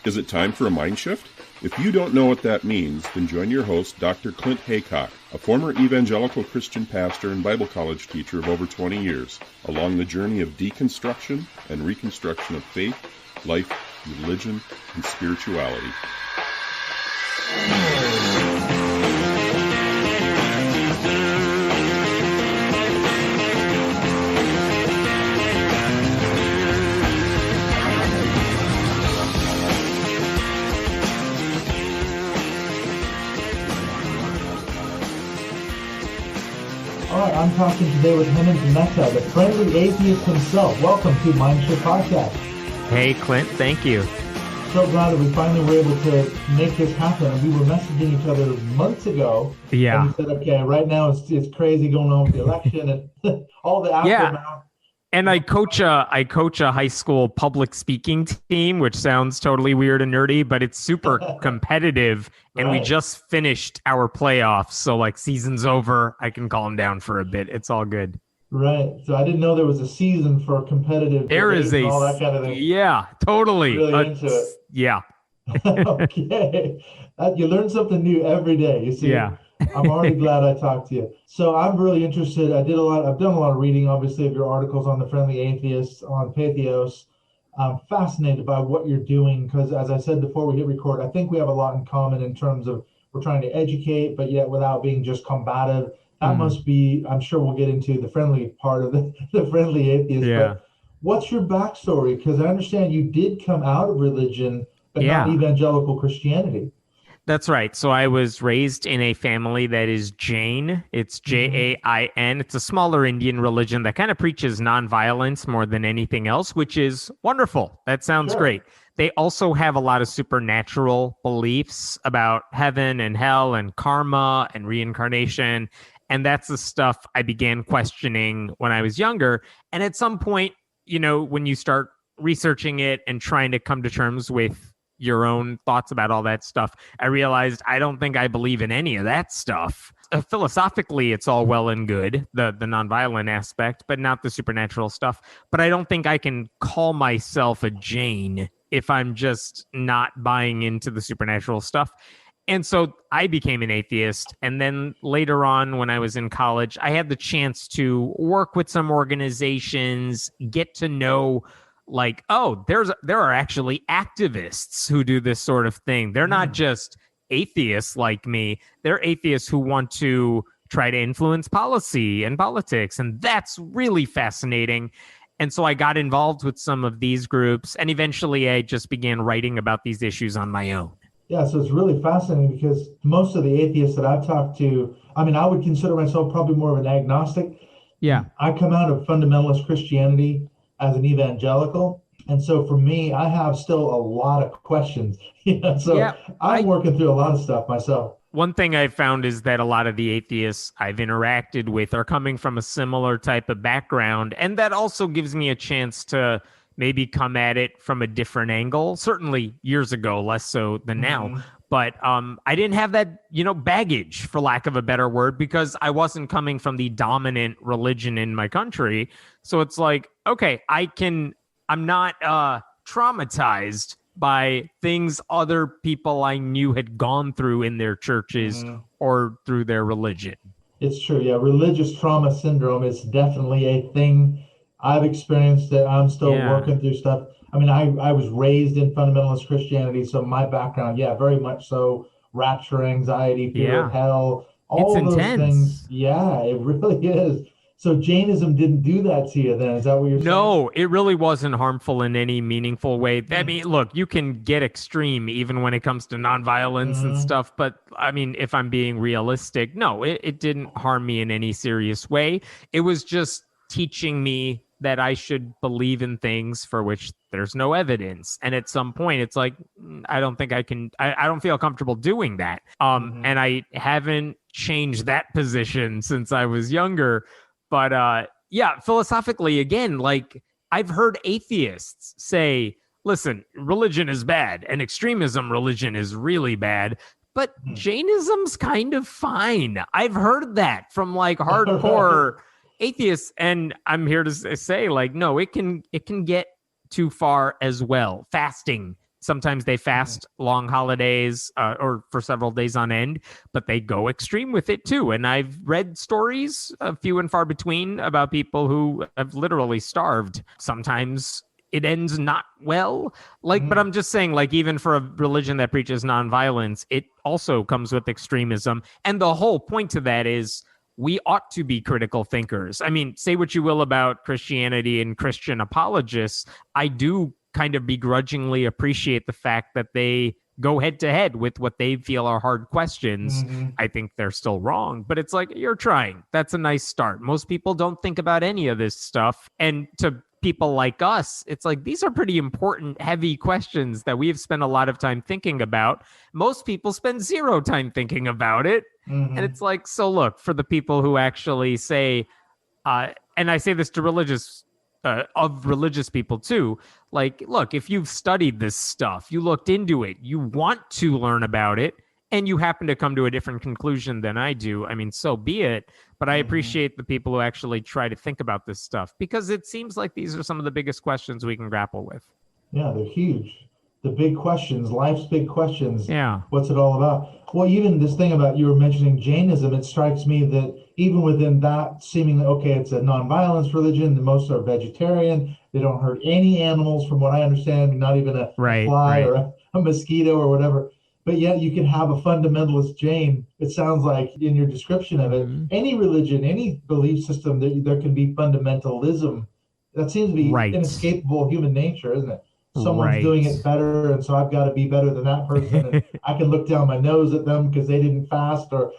Is it time for a mind shift? If you don't know what that means, then join your host, Dr. Clint Haycock, a former evangelical Christian pastor and Bible college teacher of over 20 years, along the journey of deconstruction and reconstruction of faith, life, religion, and spirituality. I'm talking today with Hemant Mehta, the Friendly Atheist himself. Welcome to Mindshift Podcast. Hey, Clint, thank you. So glad that we finally were able to make this happen. We were messaging each other months ago. Yeah. And we said, okay, right now it's crazy going on with the election and all the aftermath. Yeah. And I coach a high school public speaking team, which sounds totally weird and nerdy, but it's super competitive. And Right. we just finished our playoffs. So like season's over. I can calm down for a bit. It's all good. Right. So I didn't know there was a season for competitive. There is all that kind of thing. Yeah, totally. Really into it. Yeah. Okay. You learn something new every day. You see. Yeah. I'm already glad I talked to you. So I'm really interested. I've done a lot of reading, obviously, of your articles on the Friendly Atheist, on Patheos. I'm fascinated by what you're doing because, as I said before we hit record, I think we have a lot in common in terms of we're trying to educate, but yet without being just combative. That must be, I'm sure we'll get into the friendly part of the Friendly Atheist. Yeah. But what's your backstory? Because I understand you did come out of religion, but not evangelical Christianity. That's right. So I was raised in a family that is Jain. It's Jain. It's a smaller Indian religion that kind of preaches nonviolence more than anything else, which is wonderful. That sounds great. They also have a lot of supernatural beliefs about heaven and hell and karma and reincarnation. And that's the stuff I began questioning when I was younger. And at some point, you know, when you start researching it and trying to come to terms with your own thoughts about all that stuff, I realized I don't think I believe in any of that stuff. Philosophically, it's all well and good, the nonviolent aspect, but not the supernatural stuff. But I don't think I can call myself a Jain if I'm just not buying into the supernatural stuff. And so I became an atheist. And then later on, when I was in college, I had the chance to work with some organizations, get to know like, oh, there are actually activists who do this sort of thing. They're not just atheists like me. They're atheists who want to try to influence policy and politics. And that's really fascinating. And so I got involved with some of these groups. And eventually I just began writing about these issues on my own. Yeah, so it's really fascinating because most of the atheists that I've talked to, I mean, I would consider myself probably more of an agnostic. Yeah. I come out of fundamentalist Christianity as an evangelical. And so for me, I have still a lot of questions. I'm working through a lot of stuff myself. One thing I've found is that a lot of the atheists I've interacted with are coming from a similar type of background. And that also gives me a chance to maybe come at it from a different angle. Certainly years ago, less so than now. But I didn't have that, baggage, for lack of a better word, because I wasn't coming from the dominant religion in my country. So it's like, okay, I'm not traumatized by things other people I knew had gone through in their churches or through their religion. It's true. Yeah. Religious trauma syndrome is definitely a thing. I've experienced it. I'm still working through stuff. I mean, I was raised in fundamentalist Christianity, so my background, very much so. Rapture anxiety, fear of hell, all those things. Yeah, it really is. So Jainism didn't do that to you then? Is that what you're saying? No, it really wasn't harmful in any meaningful way. I mean, look, you can get extreme even when it comes to nonviolence and stuff. But I mean, if I'm being realistic, no, it didn't harm me in any serious way. It was just teaching me that I should believe in things for which there's no evidence. And at some point it's like, I don't think I can, I don't feel comfortable doing that. And I haven't changed that position since I was younger. But philosophically, again, like I've heard atheists say, listen, religion is bad and extremism religion is really bad. But Jainism's kind of fine. I've heard that from like hardcore atheists, and I'm here to say, like, no, it can get too far as well. Fasting Sometimes they fast long holidays or for several days on end, but they go extreme with it too. And I've read stories, few and far between, about people who have literally starved. Sometimes it ends not well. But I'm just saying, even for a religion that preaches nonviolence, it also comes with extremism. And the whole point to that is we ought to be critical thinkers. I mean, say what you will about Christianity and Christian apologists. I do kind of begrudgingly appreciate the fact that they go head to head with what they feel are hard questions. I think they're still wrong, but it's like, you're trying. That's a nice start. Most people don't think about any of this stuff. And to people like us, it's like, these are pretty important, heavy questions that we've spent a lot of time thinking about. Most people spend zero time thinking about it. And it's like, so look, for the people who actually say, and I say this to religious people too, look, if you've studied this stuff, you looked into it, you want to learn about it, and you happen to come to a different conclusion than I do, I mean, so be it. But I appreciate the people who actually try to think about this stuff, because it seems like these are some of the biggest questions we can grapple with. Yeah, they're huge. The big questions, life's big questions. Yeah. What's it all about? Well, even this thing about, you were mentioning Jainism, it strikes me that even within that, seemingly, okay, it's a nonviolence religion, most are vegetarian, they don't hurt any animals from what I understand, not even a fly or a mosquito or whatever. But yet you can have a fundamentalist Jain. It sounds like in your description of it, any religion, any belief system, there can be fundamentalism. That seems to be inescapable human nature, isn't it? Someone's doing it better, and so I've got to be better than that person. And I can look down my nose at them because they didn't fast or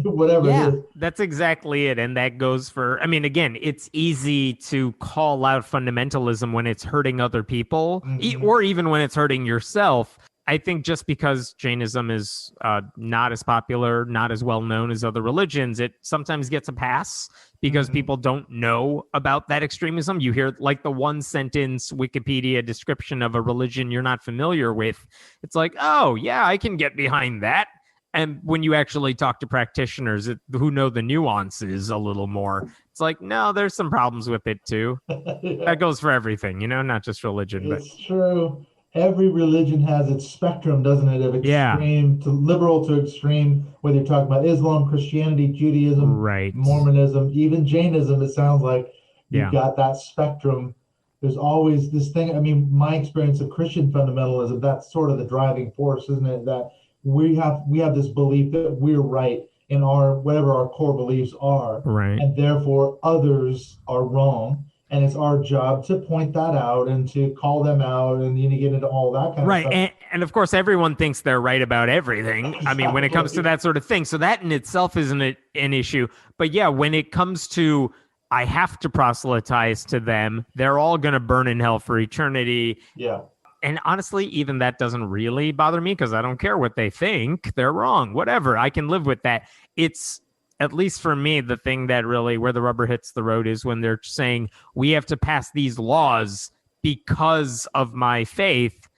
whatever it is. That's exactly it. And that goes for, I mean, again, it's easy to call out fundamentalism when it's hurting other people, or even when it's hurting yourself. I think just because Jainism is not as popular, not as well known as other religions, it sometimes gets a pass because people don't know about that extremism. You hear the one sentence Wikipedia description of a religion you're not familiar with. It's like, oh, yeah, I can get behind that. And when you actually talk to practitioners who know the nuances a little more, it's like, no, there's some problems with it too. That goes for everything, not just religion. It's true. Every religion has its spectrum, doesn't it? Of extreme to liberal to extreme, whether you're talking about Islam, Christianity, Judaism, Mormonism, even Jainism, it sounds like you've got that spectrum. There's always this thing. I mean, my experience of Christian fundamentalism, that's sort of the driving force, isn't it? That we have this belief that we're right in whatever our core beliefs are, and therefore others are wrong. And it's our job to point that out and to call them out, and you get into all that kind of stuff. And of course, everyone thinks they're right about everything. I mean, when it comes to that sort of thing. So that in itself isn't an issue. But yeah, when it comes to, I have to proselytize to them, they're all going to burn in hell for eternity. Yeah. And honestly, even that doesn't really bother me because I don't care what they think. They're wrong. Whatever. I can live with that. It's, at least for me, the thing that really, where the rubber hits the road is when they're saying we have to pass these laws because of my faith.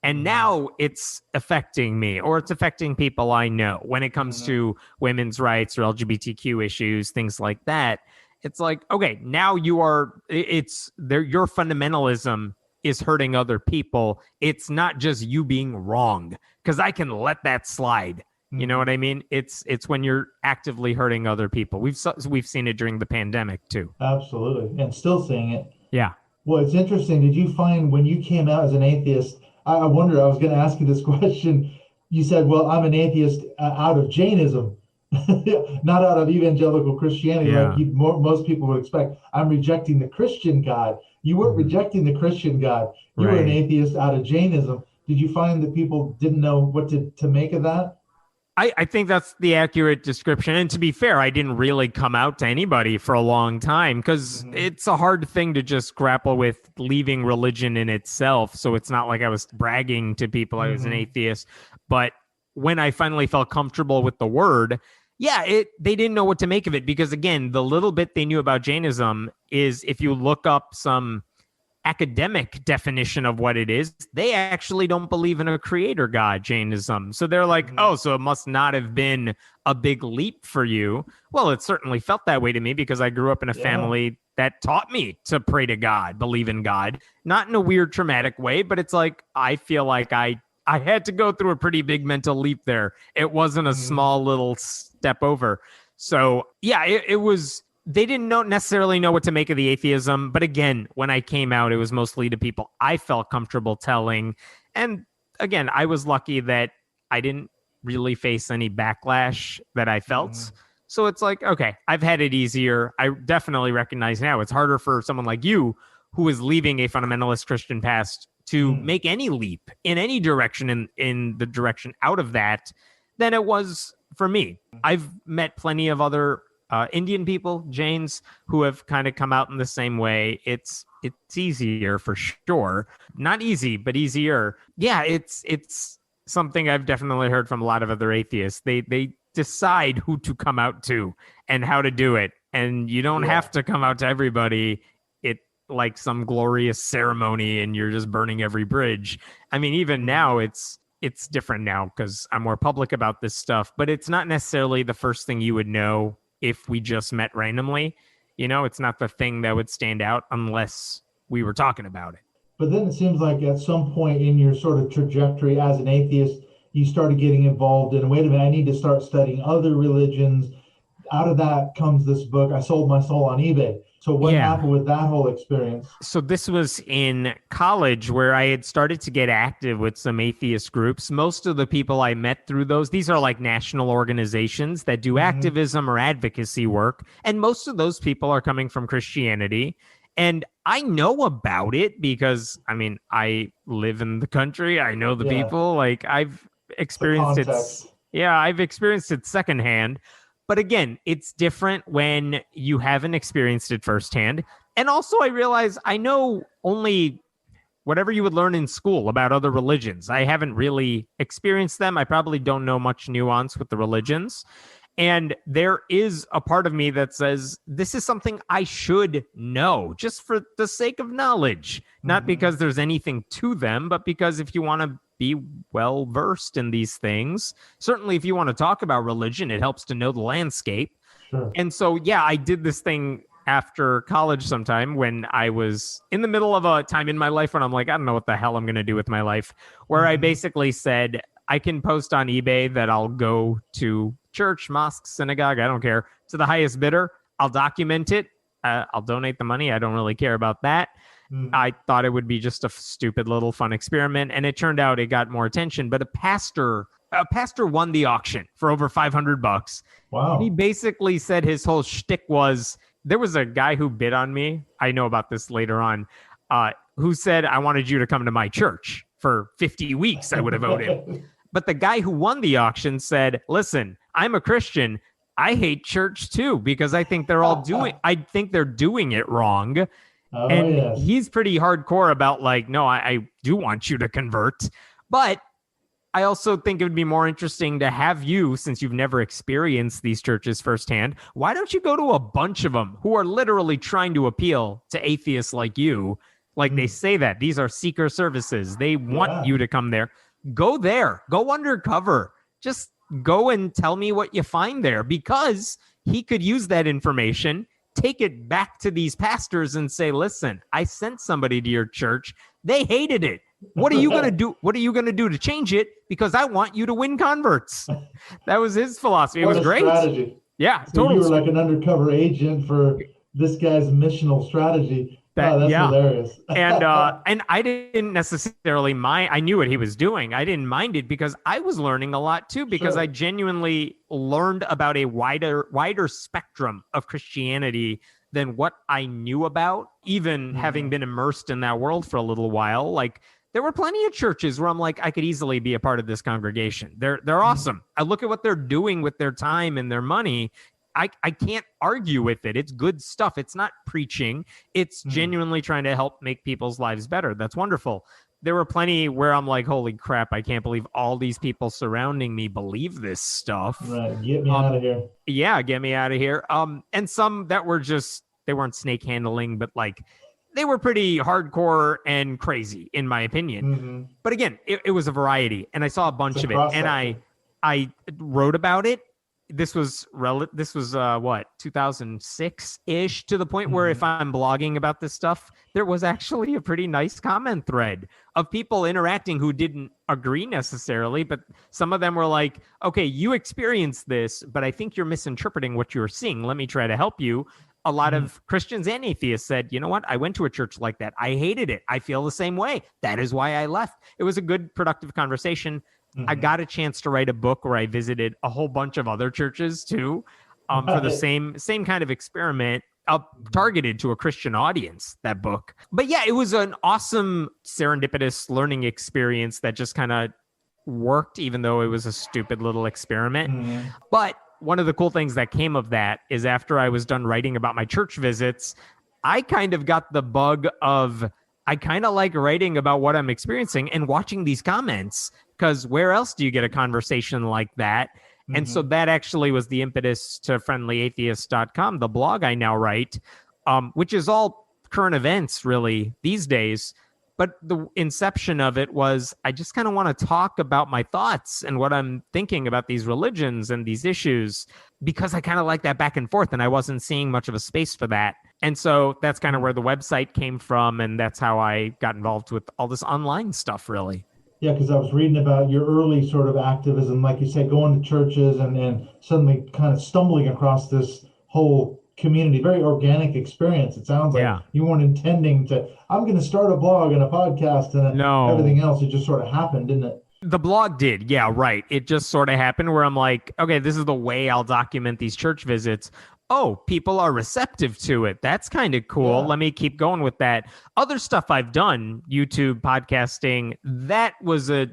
And now it's affecting me, or it's affecting people I know. When it comes to women's rights or LGBTQ issues, things like that, it's like, okay, now your fundamentalism is hurting other people. It's not just you being wrong, because I can let that slide. You know what I mean? It's when you're actively hurting other people. We've seen it during the pandemic too. Absolutely, and still seeing it. Yeah. Well, it's interesting. Did you find when you came out as an atheist? I wonder. I was going to ask you this question. You said, "Well, I'm an atheist out of Jainism, not out of evangelical Christianity, like most people would expect. I'm rejecting the Christian God." You weren't rejecting the Christian God. You were an atheist out of Jainism. Did you find that people didn't know what to make of that? I think that's the accurate description. And to be fair, I didn't really come out to anybody for a long time because it's a hard thing to just grapple with leaving religion in itself. So it's not like I was bragging to people I was an atheist. But when I finally felt comfortable with the word, they didn't know what to make of it. Because again, the little bit they knew about Jainism is if you look up some academic definition of what it is, they actually don't believe in a creator God, Jainism. So they're like, oh, so it must not have been a big leap for you. Well, it certainly felt that way to me because I grew up in a family that taught me to pray to God, believe in God, not in a weird traumatic way, but it's like, I feel like I I had to go through a pretty big mental leap there. It wasn't a small little step over. So yeah, it was, they didn't necessarily know what to make of the atheism. But again, when I came out, it was mostly to people I felt comfortable telling. And again, I was lucky that I didn't really face any backlash that I felt. So it's like, okay, I've had it easier. I definitely recognize now it's harder for someone like you who is leaving a fundamentalist Christian past to make any leap in any direction, in the direction out of that, than it was for me. I've met plenty of other Indian people, Jains, who have kind of come out in the same way. It's easier for sure. Not easy, but easier. Yeah, it's something I've definitely heard from a lot of other atheists. They decide who to come out to and how to do it. And you don't have to come out to everybody. It like some glorious ceremony and you're just burning every bridge. I mean, even now it's different now because I'm more public about this stuff, but it's not necessarily the first thing you would know if we just met randomly. You know, it's not the thing that would stand out unless we were talking about it. But then it seems like at some point in your sort of trajectory as an atheist, you started getting involved in, wait a minute, I need to start studying other religions. Out of that comes this book, I Sold My Soul on eBay. So what happened with that whole experience? So this was in college where I had started to get active with some atheist groups. Most of the people I met through these are like national organizations that do activism or advocacy work. And most of those people are coming from Christianity. And I know about it because, I mean, I live in the country. I know the people. Like I've experienced it. I've experienced it secondhand. But again, it's different when you haven't experienced it firsthand. And also I realize I know only whatever you would learn in school about other religions. I haven't really experienced them. I probably don't know much nuance with the religions. And there is a part of me that says, this is something I should know just for the sake of knowledge, not because there's anything to them, but because if you want to be well versed in these things, certainly if you want to talk about religion, it helps to know the landscape. Sure. And so, yeah, I did this thing after college sometime when I was in the middle of a time in my life when I'm like, I don't know what the hell I'm going to do with my life, where I basically said, I can post on eBay that I'll go to church, mosque, synagogue, I don't care, to the highest bidder. I'll document it. I'll donate the money. I don't really care about that. I thought it would be just a stupid little fun experiment. And it turned out it got more attention. But a pastor won the auction for over $500. Wow. And he basically said his whole shtick was, there was a guy who bid on me. I know about this later on, who said, I wanted you to come to my church for 50 weeks. I would have voted. But the guy who won the auction said, listen, I'm a Christian. I hate church too, because I think they're doing it wrong. Oh, and he's pretty hardcore about like, no, I do want you to convert. But I also think it would be more interesting to have you, since you've never experienced these churches firsthand, why don't you go to a bunch of them who are literally trying to appeal to atheists like you? Like they say that these are seeker services. They want you to come there. Go there. Go undercover. Just go and tell me what you find there, because he could use that information, take it back to these pastors and say, listen, I sent somebody to your church. They hated it. What are you going to do? What are you going to do to change it? Because I want you to win converts. That was his philosophy. It was great. Strategy. Yeah, so totally. You were like an undercover agent for this guy's missional strategy. That's hilarious. And I didn't necessarily mind. I knew what he was doing. I didn't mind it because I was learning a lot too, because I genuinely learned about a wider spectrum of Christianity than what I knew about, even having been immersed in that world for a little while. Like there were plenty of churches where I'm like, I could easily be a part of this congregation. They're awesome. I look at what they're doing with their time and their money. I can't argue with it. It's good stuff. It's not preaching. It's genuinely trying to help make people's lives better. That's wonderful. There were plenty where I'm like, holy crap, I can't believe all these people surrounding me believe this stuff. Right. Get me out of here. Yeah, get me out of here. And some that were just, they weren't snake handling, but like they were pretty hardcore and crazy, in my opinion. But again, it was a variety, and I saw a bunch of it, and I wrote about it. this was what, 2006-ish, to the point where if I'm blogging about this stuff, there was actually a pretty nice comment thread of people interacting who didn't agree necessarily, but some of them were like, okay, you experienced this, but I think you're misinterpreting what you're seeing. Let me try to help you. A lot of Christians and atheists said, you know what? I went to a church like that. I hated it. I feel the same way. That is why I left. It was a good, productive conversation. I got a chance to write a book where I visited a whole bunch of other churches too, for the same kind of experiment, targeted to a Christian audience, that book. But yeah, it was an awesome serendipitous learning experience that just kind of worked, even though it was a stupid little experiment. But one of the cool things that came of that is after I was done writing about my church visits, I kind of got the bug of, I kind of like writing about what I'm experiencing and watching these comments, because where else do you get a conversation like that? And so that actually was the impetus to friendlyatheist.com, the blog I now write, which is all current events really these days. But the inception of it was, I just kind of want to talk about my thoughts and what I'm thinking about these religions and these issues, because I kind of like that back and forth, and I wasn't seeing much of a space for that. And so that's kind of where the website came from, and that's how I got involved with all this online stuff, really. Yeah, because I was reading about your early sort of activism, like you said, going to churches and then suddenly kind of stumbling across this whole community, very organic experience. It sounds like you weren't intending to, I'm going to start a blog and a podcast and everything else. It just sort of happened, didn't it? The blog did. Yeah, right. It just sort of happened where I'm like, okay, this is the way I'll document these church visits. Oh, people are receptive to it. That's kind of cool. Let me keep going with that. Other stuff I've done, YouTube, podcasting, that was a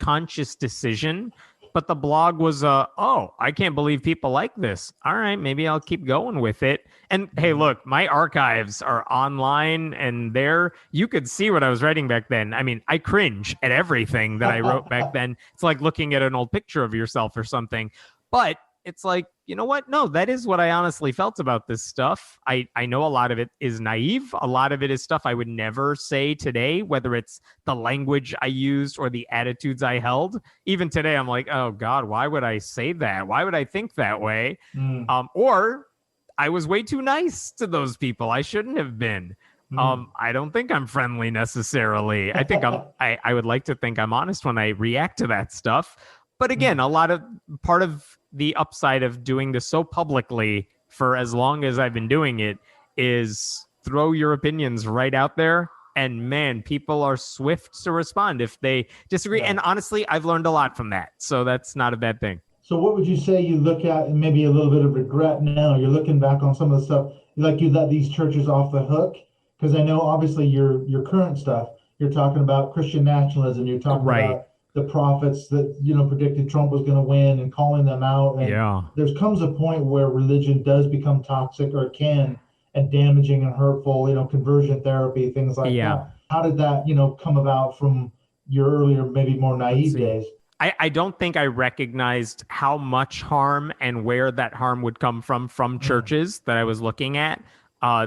conscious decision. But the blog was, I can't believe people like this. All right, maybe I'll keep going with it. And hey, look, my archives are online, and there you could see what I was writing back then. I mean, I cringe at everything that I wrote back then. It's like looking at an old picture of yourself or something. But it's like, you know what? No, that is what I honestly felt about this stuff. I know a lot of it is naive. A lot of it is stuff I would never say today, whether it's the language I used or the attitudes I held. Even today, I'm like, oh God, why would I say that? Why would I think that way? Or I was way too nice to those people. I shouldn't have been. I don't think I'm friendly necessarily. I think I would like to think I'm honest when I react to that stuff. But again, part of the upside of doing this so publicly for as long as I've been doing it is throw your opinions right out there. And man, people are swift to respond if they disagree. Yeah. And honestly, I've learned a lot from that. So that's not a bad thing. So what would you say you look at, and maybe a little bit of regret now, you're looking back on some of the stuff, like you let these churches off the hook? Because I know obviously your current stuff, you're talking about Christian nationalism, you're talking about the prophets that, predicted Trump was going to win and calling them out. And there comes a point where religion does become toxic, or can, and damaging and hurtful, conversion therapy, things like that. How did that, come about from your earlier, maybe more naive days? I don't think I recognized how much harm and where that harm would come from churches that I was looking at.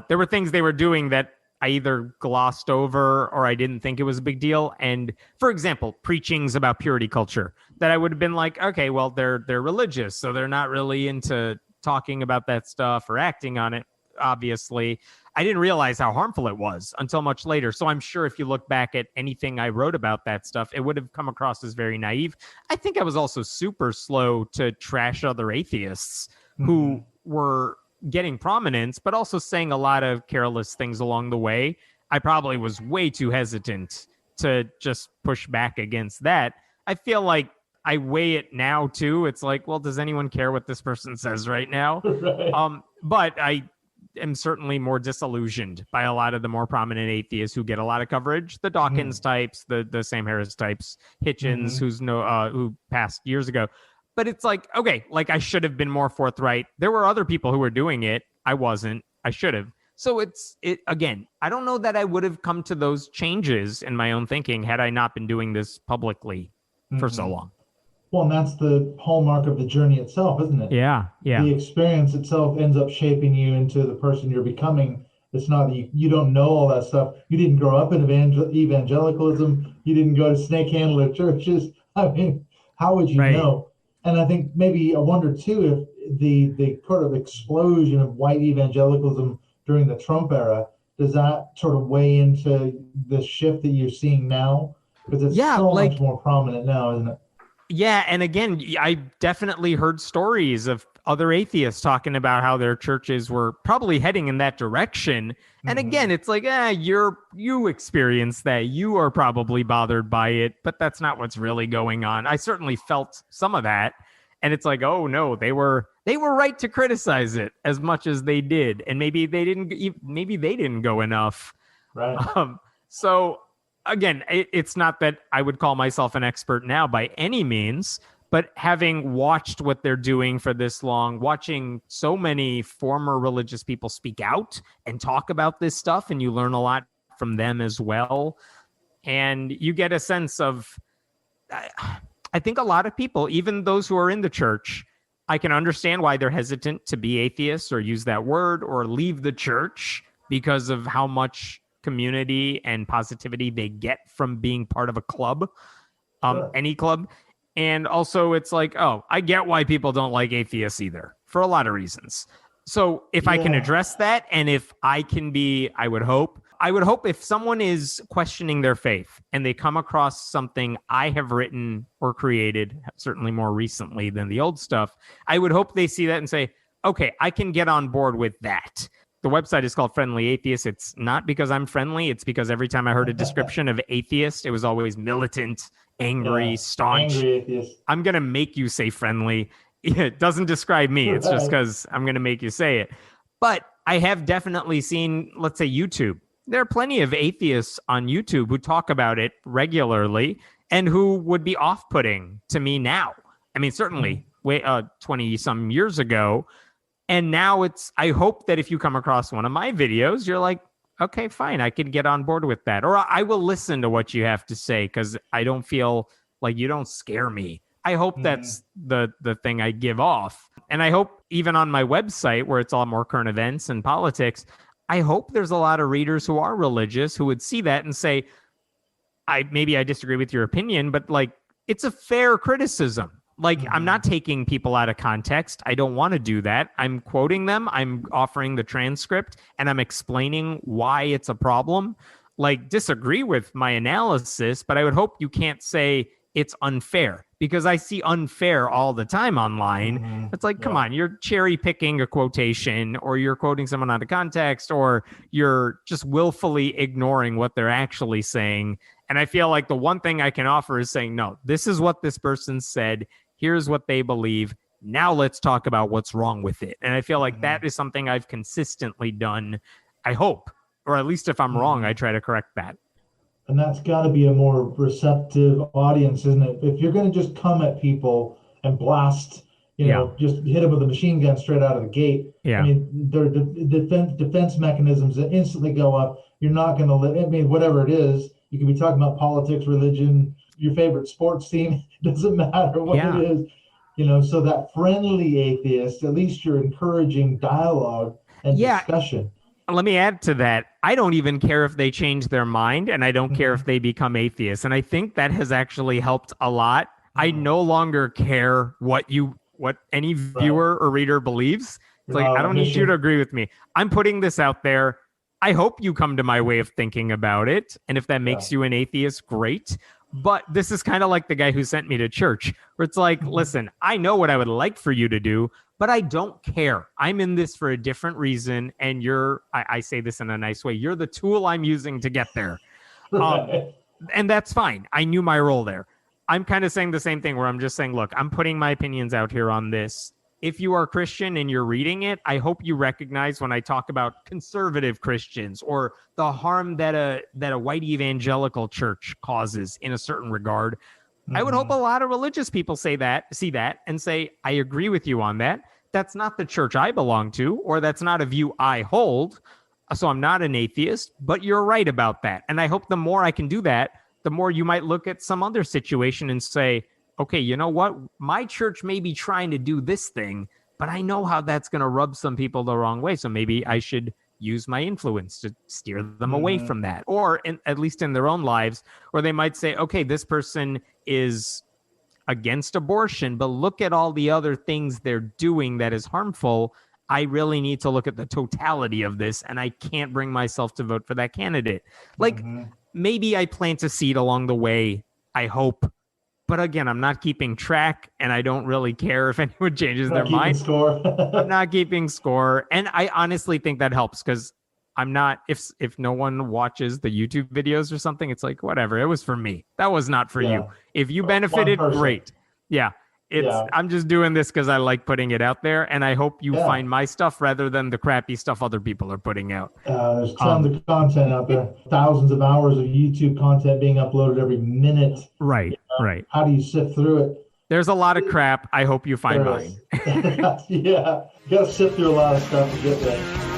There were things they were doing that I either glossed over or I didn't think it was a big deal. And for example, preachings about purity culture that I would have been like, okay, well, they're religious, so they're not really into talking about that stuff or acting on it. Obviously, I didn't realize how harmful it was until much later. So I'm sure if you look back at anything I wrote about that stuff, it would have come across as very naive. I think I was also super slow to trash other atheists who were getting prominence, but also saying a lot of careless things along the way. I probably was way too hesitant to just push back against that. I feel like I weigh it now too. It's like, well, does anyone care what this person says right now? But I am certainly more disillusioned by a lot of the more prominent atheists who get a lot of coverage. The Dawkins types, the Sam Harris types, Hitchens, who passed years ago. But it's like, okay, like I should have been more forthright. There were other people who were doing it. I wasn't. I should have. So again, I don't know that I would have come to those changes in my own thinking had I not been doing this publicly for so long. Well, and that's the hallmark of the journey itself, isn't it? Yeah. The experience itself ends up shaping you into the person you're becoming. It's not that you don't know all that stuff. You didn't grow up in evangelicalism. You didn't go to snake handler churches. I mean, how would you know? And I think maybe I wonder too the sort of explosion of white evangelicalism during the Trump era, does that sort of weigh into the shift that you're seeing now? Because it's so much more prominent now, isn't it? Yeah, and again, I definitely heard stories of other atheists talking about how their churches were probably heading in that direction. And again, it's like, you experienced that. You are probably bothered by it, but that's not what's really going on. I certainly felt some of that. And it's like, oh no, they were right to criticize it as much as they did. And maybe they didn't go enough. Right. So again, it's not that I would call myself an expert now by any means, but having watched what they're doing for this long, watching so many former religious people speak out and talk about this stuff, and you learn a lot from them as well. And you get a sense of, I think a lot of people, even those who are in the church, I can understand why they're hesitant to be atheists or use that word or leave the church because of how much community and positivity they get from being part of a club, any club. And also it's like, oh, I get why people don't like atheists either for a lot of reasons. So if I can address that, and if I can be, I would hope if someone is questioning their faith and they come across something I have written or created, certainly more recently than the old stuff, I would hope they see that and say, okay, I can get on board with that. The website is called Friendly Atheist. It's not because I'm friendly. It's because every time I heard a description of atheist, it was always militant, angry, staunch. Angry atheist. I'm going to make you say friendly. It doesn't describe me. It's just because I'm going to make you say it. But I have definitely seen, let's say, YouTube. There are plenty of atheists on YouTube who talk about it regularly and who would be off-putting to me now. I mean, certainly 20-some years ago. And now I hope that if you come across one of my videos, you're like, okay, fine, I can get on board with that. Or I will listen to what you have to say because I don't feel like you don't scare me. I hope that's the thing I give off. And I hope even on my website where it's all more current events and politics, I hope there's a lot of readers who are religious who would see that and say, maybe I disagree with your opinion, but like, it's a fair criticism. Like, I'm not taking people out of context. I don't want to do that. I'm quoting them. I'm offering the transcript and I'm explaining why it's a problem. Like, disagree with my analysis, but I would hope you can't say it's unfair because I see unfair all the time online. It's like, come on, you're cherry picking a quotation or you're quoting someone out of context or you're just willfully ignoring what they're actually saying. And I feel like the one thing I can offer is saying, no, this is what this person said. Here's what they believe. Now let's talk about what's wrong with it. And I feel like that is something I've consistently done, I hope, or at least if I'm wrong, I try to correct that. And that's got to be a more receptive audience, isn't it? If you're going to just come at people and blast, just hit them with a machine gun straight out of the gate. I mean, their defense mechanisms that instantly go up. You're not going to I mean, whatever it is, you could be talking about politics, religion, your favorite sports team. It doesn't matter what it is, so that friendly atheist, at least you're encouraging dialogue and discussion. Let me add to that. I don't even care if they change their mind and I don't care if they become atheists. And I think that has actually helped a lot. I no longer care what any viewer or reader believes. It's like, I don't need you to agree with me. I'm putting this out there. I hope you come to my way of thinking about it. And if that makes you an atheist, great. But this is kind of like the guy who sent me to church, where it's like, listen, I know what I would like for you to do, but I don't care. I'm in this for a different reason. And I say this in a nice way, you're the tool I'm using to get there. And that's fine. I knew my role there. I'm kind of saying the same thing where I'm just saying, look, I'm putting my opinions out here on this. If you are Christian and you're reading it, I hope you recognize when I talk about conservative Christians or the harm that a white evangelical church causes in a certain regard. I would hope a lot of religious people see that and say, I agree with you on that. That's not the church I belong to, or that's not a view I hold. So I'm not an atheist, but you're right about that. And I hope the more I can do that, the more you might look at some other situation and say, okay, you know what? My church may be trying to do this thing, but I know how that's going to rub some people the wrong way. So maybe I should use my influence to steer them away from that, or at least in their own lives, or they might say, okay, this person is against abortion, but look at all the other things they're doing that is harmful. I really need to look at the totality of this, and I can't bring myself to vote for that candidate. Like, maybe I plant a seed along the way, I hope. But again, I'm not keeping track, and I don't really care if anyone changes their mind. I'm not keeping score. And I honestly think that helps, because I'm not, if no one watches the YouTube videos or something, it's like, whatever, it was for me. That was not for you. If you benefited, great. Yeah. I'm just doing this because I like putting it out there, and I hope you find my stuff rather than the crappy stuff other people are putting out. There's tons of content out there, thousands of hours of YouTube content being uploaded every minute. Right, right. How do you sift through it? There's a lot of crap. I hope you find mine. You got to sift through a lot of stuff to get there.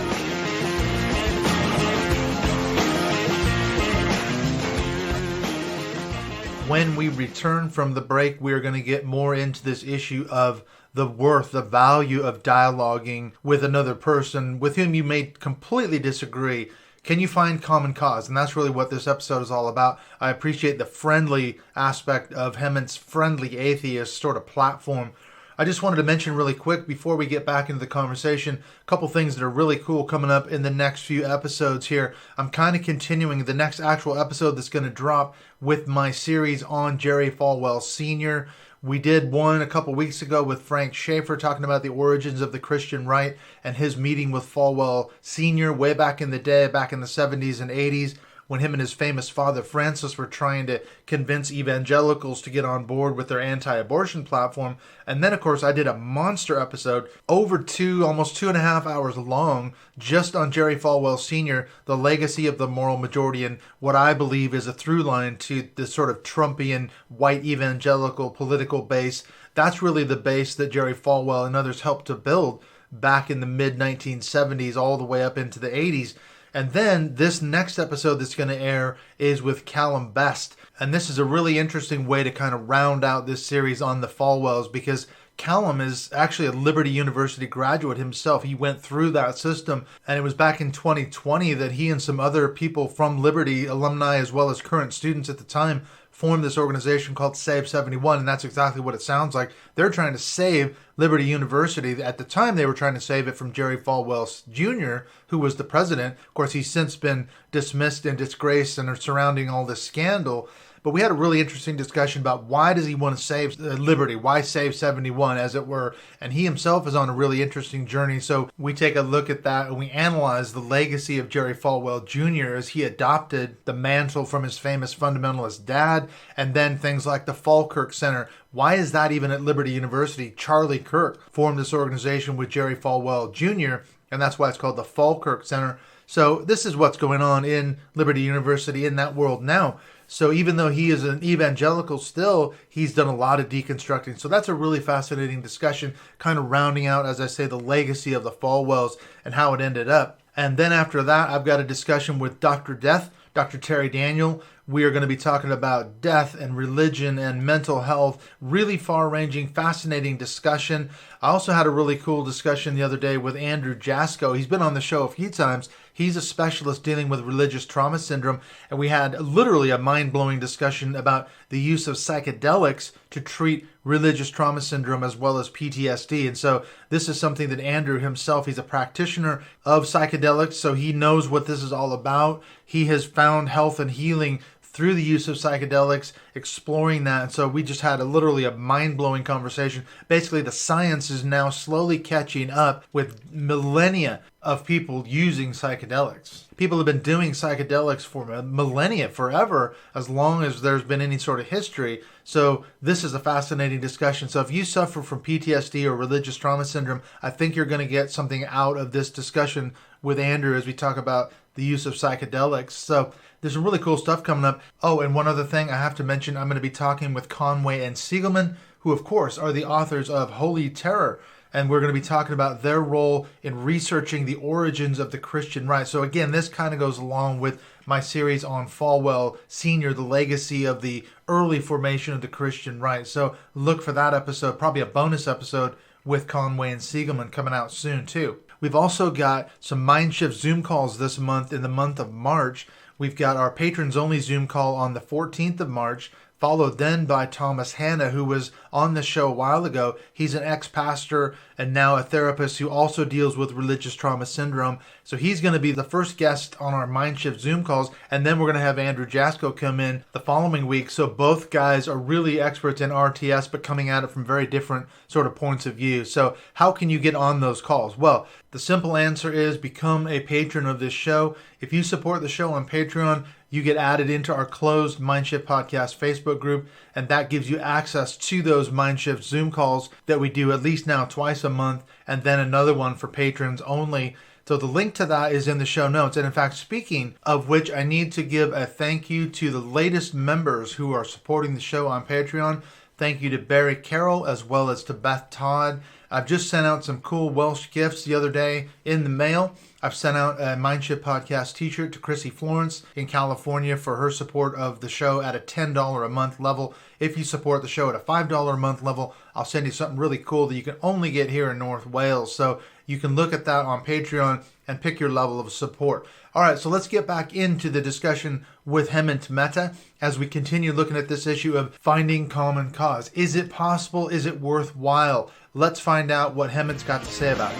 When we return from the break, we're going to get more into this issue of the value of dialoguing with another person with whom you may completely disagree. Can you find common cause? And that's really what this episode is all about. I appreciate the friendly aspect of Hemant's Friendly Atheist sort of platform. I just wanted to mention really quick before we get back into the conversation, a couple things that are really cool coming up in the next few episodes here. I'm kind of continuing the next actual episode that's going to drop with my series on Jerry Falwell Sr. We did one a couple weeks ago with Frank Schaeffer talking about the origins of the Christian right and his meeting with Falwell Sr. way back in the day, back in the 70s and 80s. When him and his famous father Francis were trying to convince evangelicals to get on board with their anti-abortion platform. And then, of course, I did a monster episode, over almost 2.5 hours long, just on Jerry Falwell Sr., the legacy of the moral majority, and what I believe is a through line to the sort of Trumpian white evangelical political base. That's really the base that Jerry Falwell and others helped to build back in the mid-1970s all the way up into the 80s. And then this next episode that's going to air is with Callum Best. And this is a really interesting way to kind of round out this series on the Falwells, because Callum is actually a Liberty University graduate himself. He went through that system, and it was back in 2020 that he and some other people from Liberty, alumni as well as current students at the time, formed this organization called Save 71, and that's exactly what it sounds like. They're trying to save Liberty University. At the time, they were trying to save it from Jerry Falwell Jr., who was the president. Of course, he's since been dismissed and disgraced and are surrounding all this scandal. But we had a really interesting discussion about why does he want to save Liberty? Why save 71, as it were? And he himself is on a really interesting journey. So we take a look at that and we analyze the legacy of Jerry Falwell Jr. as he adopted the mantle from his famous fundamentalist dad, and then things like the Falkirk Center. Why is that even at Liberty University? Charlie Kirk formed this organization with Jerry Falwell Jr., and that's why it's called the Falkirk Center. So this is what's going on in Liberty University in that world now. So even though he is an evangelical still, he's done a lot of deconstructing. So that's a really fascinating discussion, kind of rounding out, as I say, the legacy of the Falwells and how it ended up. And then after that, I've got a discussion with Dr. Death, Dr. Terry Daniel. We are going to be talking about death and religion and mental health. Really far-ranging, fascinating discussion. I also had a really cool discussion the other day with Andrew Jasko. He's been on the show a few times. He's a specialist dealing with religious trauma syndrome, and we had literally a mind-blowing discussion about the use of psychedelics to treat religious trauma syndrome as well as PTSD. And so this is something that Andrew himself, he's a practitioner of psychedelics, so he knows what this is all about. He has found health and healing through the use of psychedelics, exploring that. And so we just had literally a mind-blowing conversation. Basically, the science is now slowly catching up with millennia of people using psychedelics. People have been doing psychedelics for millennia, forever, as long as there's been any sort of history. So this is a fascinating discussion. So if you suffer from PTSD or religious trauma syndrome, I think you're going to get something out of this discussion with Andrew as we talk about the use of psychedelics. So there's some really cool stuff coming up. Oh, and one other thing I have to mention, I'm going to be talking with Conway and Siegelman, who of course are the authors of Holy Terror. And we're going to be talking about their role in researching the origins of the Christian right. So again, this kind of goes along with my series on Falwell Sr., the legacy of the early formation of the Christian right. So look for that episode, probably a bonus episode with Conway and Siegelman coming out soon too. We've also got some Mindshift Zoom calls this month in the month of March. We've got our patrons-only Zoom call on the 14th of March. followed then by Thomas Hanna, who was on the show a while ago. He's an ex-pastor and now a therapist who also deals with religious trauma syndrome. So he's going to be the first guest on our Mindshift Zoom calls. And then we're going to have Andrew Jasko come in the following week. So both guys are really experts in RTS, but coming at it from very different sort of points of view. So how can you get on those calls? Well, the simple answer is become a patron of this show. If you support the show on Patreon, you get added into our closed Mindshift Podcast Facebook group, and that gives you access to those Mindshift Zoom calls that we do at least now twice a month, and then another one for patrons only. So the link to that is in the show notes. And in fact, speaking of which, I need to give a thank you to the latest members who are supporting the show on Patreon. Thank you to Barry Carroll as well as to Beth Todd. I've just sent out some cool Welsh gifts the other day in the mail. I've sent out a Mindshift Podcast t-shirt to Chrissy Florence in California for her support of the show at a $10 a month level. If you support the show at a $5 a month level, I'll send you something really cool that you can only get here in North Wales. So you can look at that on Patreon and pick your level of support. All right, so let's get back into the discussion with Hemant Mehta as we continue looking at this issue of finding common cause. Is it possible? Is it worthwhile? Let's find out what Hemant's got to say about it.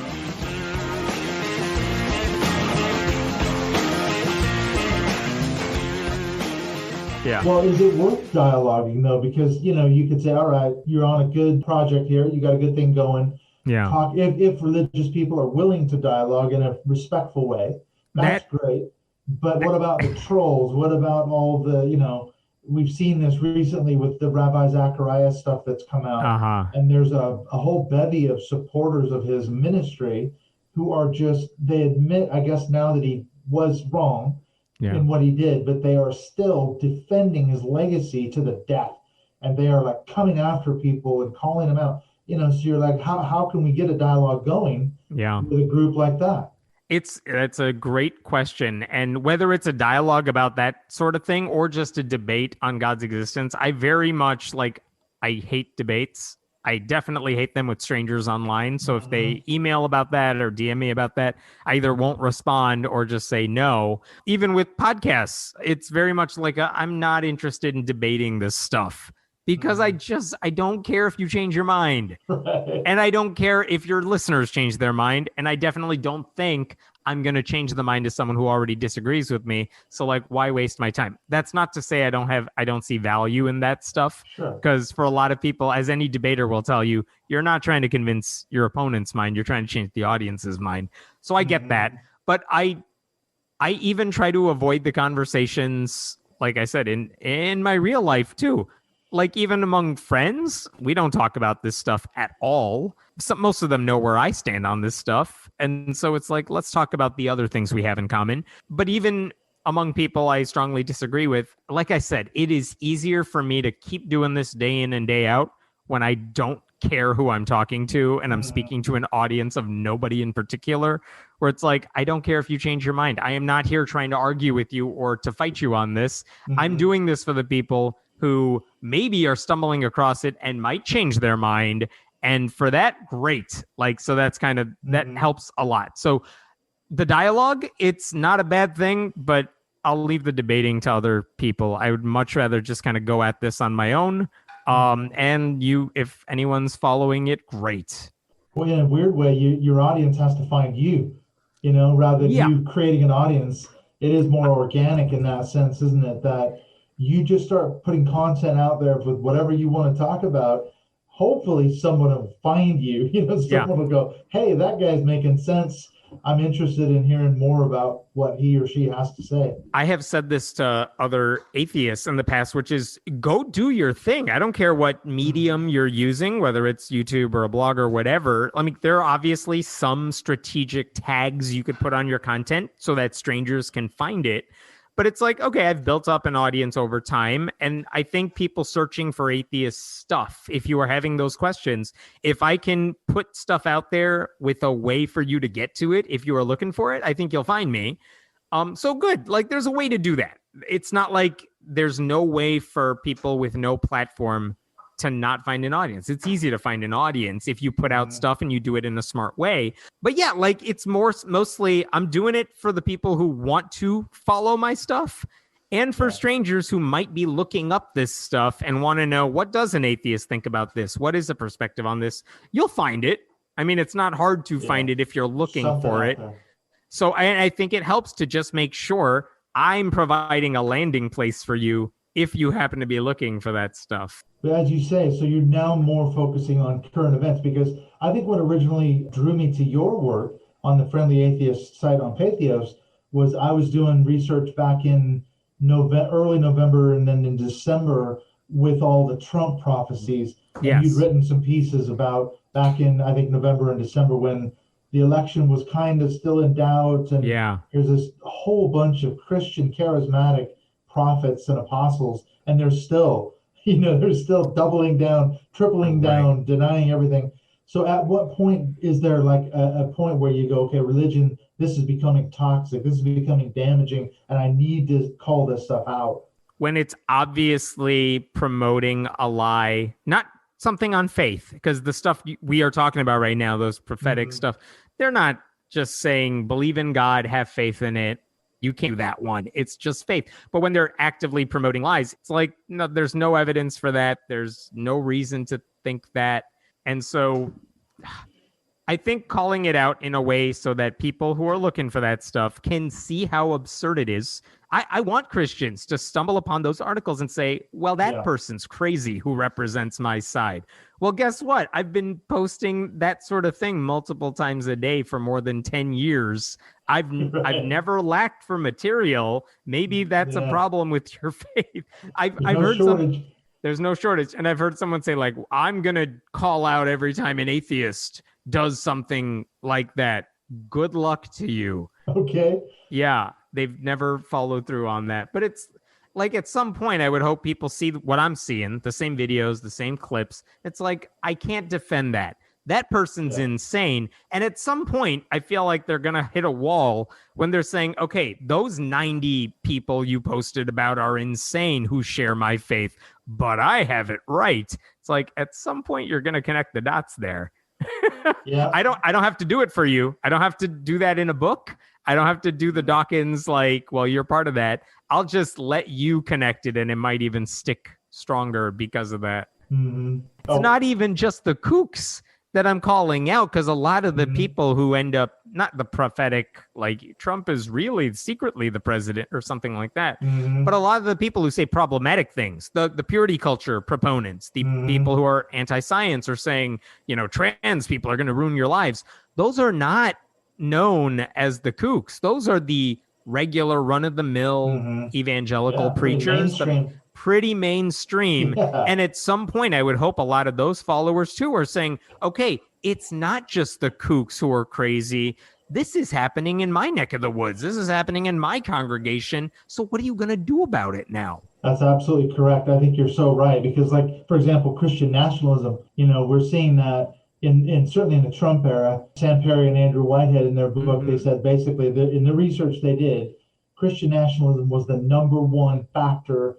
Yeah. Well, is it worth dialoguing, though? Because, you could say, all right, you're on a good project here. You got a good thing going. Yeah. Talk, if religious people are willing to dialogue in a respectful way, that's great. But what about the trolls? What about all the, we've seen this recently with the Rabbi Zacharias stuff that's come out. Uh-huh. And there's a whole bevy of supporters of his ministry who are they admit, I guess, now that he was wrong in what he did, but they are still defending his legacy to the death. And they are like coming after people and calling them out. So you're like, how can we get a dialogue going with a group like that? That's a great question. And whether it's a dialogue about that sort of thing or just a debate on God's existence, I very much I hate debates. I definitely hate them with strangers online. So if they email about that or DM me about that, I either won't respond or just say no. Even with podcasts, it's very much like I'm not interested in debating this stuff. Because I don't care if you change your mind. Right. And I don't care if your listeners change their mind. And I definitely don't think I'm going to change the mind of someone who already disagrees with me. So why waste my time? That's not to say I don't see value in that stuff. Because for a lot of people, as any debater will tell you, you're not trying to convince your opponent's mind. You're trying to change the audience's mind. So I get that. But I even try to avoid the conversations, like I said, in my real life too. Even among friends, we don't talk about this stuff at all. Most of them know where I stand on this stuff. And so it's let's talk about the other things we have in common. But even among people I strongly disagree with, like I said, it is easier for me to keep doing this day in and day out when I don't care who I'm talking to and I'm speaking to an audience of nobody in particular, where it's I don't care if you change your mind. I am not here trying to argue with you or to fight you on this. I'm doing this for the people who maybe are stumbling across it and might change their mind. And for that, great. So that's kind of, that helps a lot. So the dialogue, it's not a bad thing, but I'll leave the debating to other people. I would much rather just kind of go at this on my own. And if anyone's following it, great. Well, in a weird way, your audience has to find you, rather than you creating an audience. It is more organic in that sense, isn't it? That you just start putting content out there with whatever you want to talk about. Hopefully someone will find you. Someone will go, hey, that guy's making sense. I'm interested in hearing more about what he or she has to say. I have said this to other atheists in the past, which is go do your thing. I don't care what medium you're using, whether it's YouTube or a blog or whatever. There are obviously some strategic tags you could put on your content so that strangers can find it. But it's okay, I've built up an audience over time. And I think people searching for atheist stuff, if you are having those questions, if I can put stuff out there with a way for you to get to it, if you are looking for it, I think you'll find me. So good. There's a way to do that. It's not there's no way for people with no platform to not find an audience. It's easy to find an audience if you put out stuff and you do it in a smart way. But yeah, it's mostly I'm doing it for the people who want to follow my stuff. and for strangers who might be looking up this stuff and want to know, what does an atheist think about this? What is a perspective on this? You'll find it. I mean, it's not hard to find it if you're looking for it. So I think it helps to just make sure I'm providing a landing place for you if you happen to be looking for that stuff. But as you say, so you're now more focusing on current events, because I think what originally drew me to your work on the Friendly Atheist site on Patheos was I was doing research back in early November and then in December with all the Trump prophecies. And you'd written some pieces about back in, I think, November and December when the election was kind of still in doubt. And there's this whole bunch of Christian charismatic prophets and apostles, and they're still doubling down, tripling down, denying everything. So at what point is there like a point where you go, okay, religion, this is becoming toxic, this is becoming damaging, and I need to call this stuff out? When it's obviously promoting a lie, not something on faith, because the stuff we are talking about right now, those prophetic stuff, they're not just saying, believe in God, have faith in it. You can't do that one. It's just faith. But when they're actively promoting lies, it's like, no, there's no evidence for that. There's no reason to think that. And so I think calling it out in a way so that people who are looking for that stuff can see how absurd it is. I want Christians to stumble upon those articles and say, well, that person's crazy who represents my side. Well, guess what? I've been posting that sort of thing multiple times a day for more than 10 years. I've never lacked for material. Maybe that's a problem with your faith. I've heard there's no shortage. And I've heard someone say, like, I'm going to call out every time an atheist does something like that. Good luck to you. Okay. Yeah, they've never followed through on that. But it's like, at some point, I would hope people see what I'm seeing, the same videos, the same clips. It's like, I can't defend that. That person's insane. And at some point, I feel like they're going to hit a wall when they're saying, okay, those 90 people you posted about are insane who share my faith, but I have it right. It's like, at some point, you're going to connect the dots there. I don't have to do it for you. I don't have to do that in a book. I don't have to do the Dawkins, like, well, you're part of that. I'll just let you connect it, and it might even stick stronger because of that. It's not even just the kooks that I'm calling out, because a lot of the people who end up, not the prophetic, like Trump is really secretly the president or something like that, but a lot of the people who say problematic things, the purity culture proponents, the people who are anti-science or saying, trans people are going to ruin your lives, those are not known as the kooks. Those are the regular run-of-the-mill evangelical preachers, pretty mainstream. And at some point, I would hope a lot of those followers too are saying, okay, it's not just the kooks who are crazy. This is happening in my neck of the woods. This is happening in my congregation. So what are you going to do about it now? That's absolutely correct. I think you're so right. Because, like, for example, Christian nationalism, we're seeing that in certainly in the Trump era. Sam Perry and Andrew Whitehead, in their book, they said basically that in the research they did, Christian nationalism was the number one factor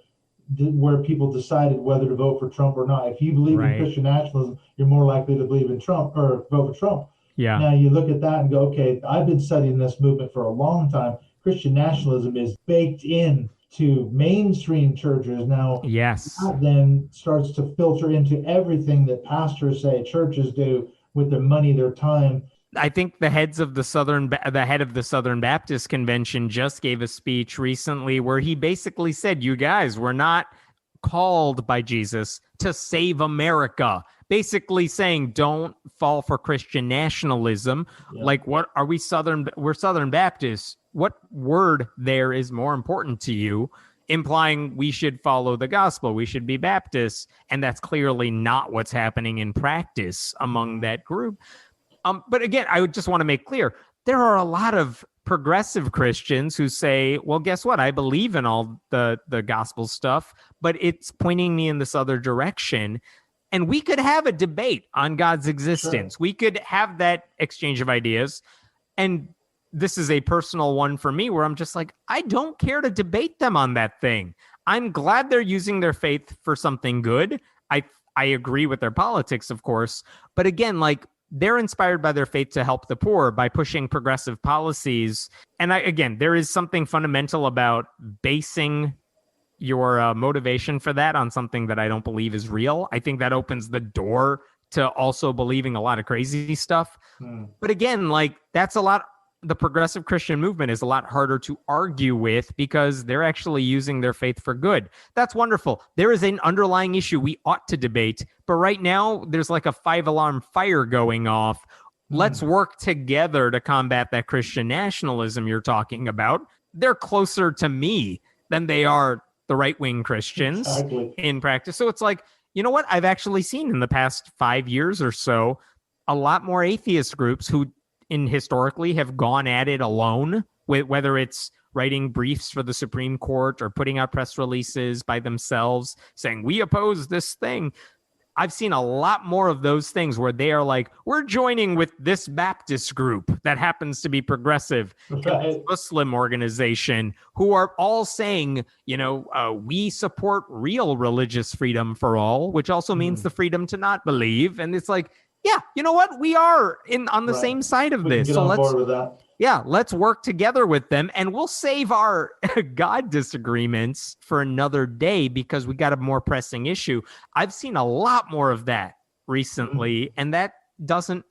where people decided whether to vote for Trump or not. If you believe in Christian nationalism, you're more likely to believe in Trump or vote for Trump. Now you look at that and go, okay, I've been studying this movement for a long time. Christian nationalism is baked in to mainstream churches now. That then starts to filter into everything that pastors say, churches do with their money, their time. I think the head of the Southern Baptist Convention just gave a speech recently where he basically said, you guys, we're not called by Jesus to save America. Basically saying, don't fall for Christian nationalism. Like, what are we we're Southern Baptists. What word there is more important to you? Implying we should follow the gospel. We should be Baptists. And that's clearly not what's happening in practice among that group. But again, I would just want to make clear, there are a lot of progressive Christians who say, well, guess what? I believe in all the gospel stuff, but it's pointing me in this other direction. And we could have a debate on God's existence. We could have that exchange of ideas. And this is a personal one for me where I'm just like, I don't care to debate them on that thing. I'm glad they're using their faith for something good. I agree with their politics, of course. But again, like, they're inspired by their faith to help the poor by pushing progressive policies. And again, there is something fundamental about basing your motivation for that on something that I don't believe is real. I think that opens the door to also believing a lot of crazy stuff. But again, like that's a lot. The progressive Christian movement is a lot harder to argue with because they're actually using their faith for good. That's wonderful. There is an underlying issue we ought to debate, but right now there's like a 5-alarm fire going off. Let's work together to combat that Christian nationalism you're talking about. They're closer to me than they are the right-wing Christians in practice. So it's like, you know what? I've actually seen in the past 5 years or so, a lot more atheist groups who historically have gone at it alone, with whether it's writing briefs for the Supreme Court or putting out press releases by themselves saying, we oppose this thing. I've seen a lot more of those things where they are like, we're joining with this Baptist group that happens to be progressive, and this Muslim organization, who are all saying, we support real religious freedom for all, which also means the freedom to not believe. And it's like, yeah, you know what? We are on the same side of this. So let's work together with them, and we'll save our God disagreements for another day because we got a more pressing issue. I've seen a lot more of that recently, and that's an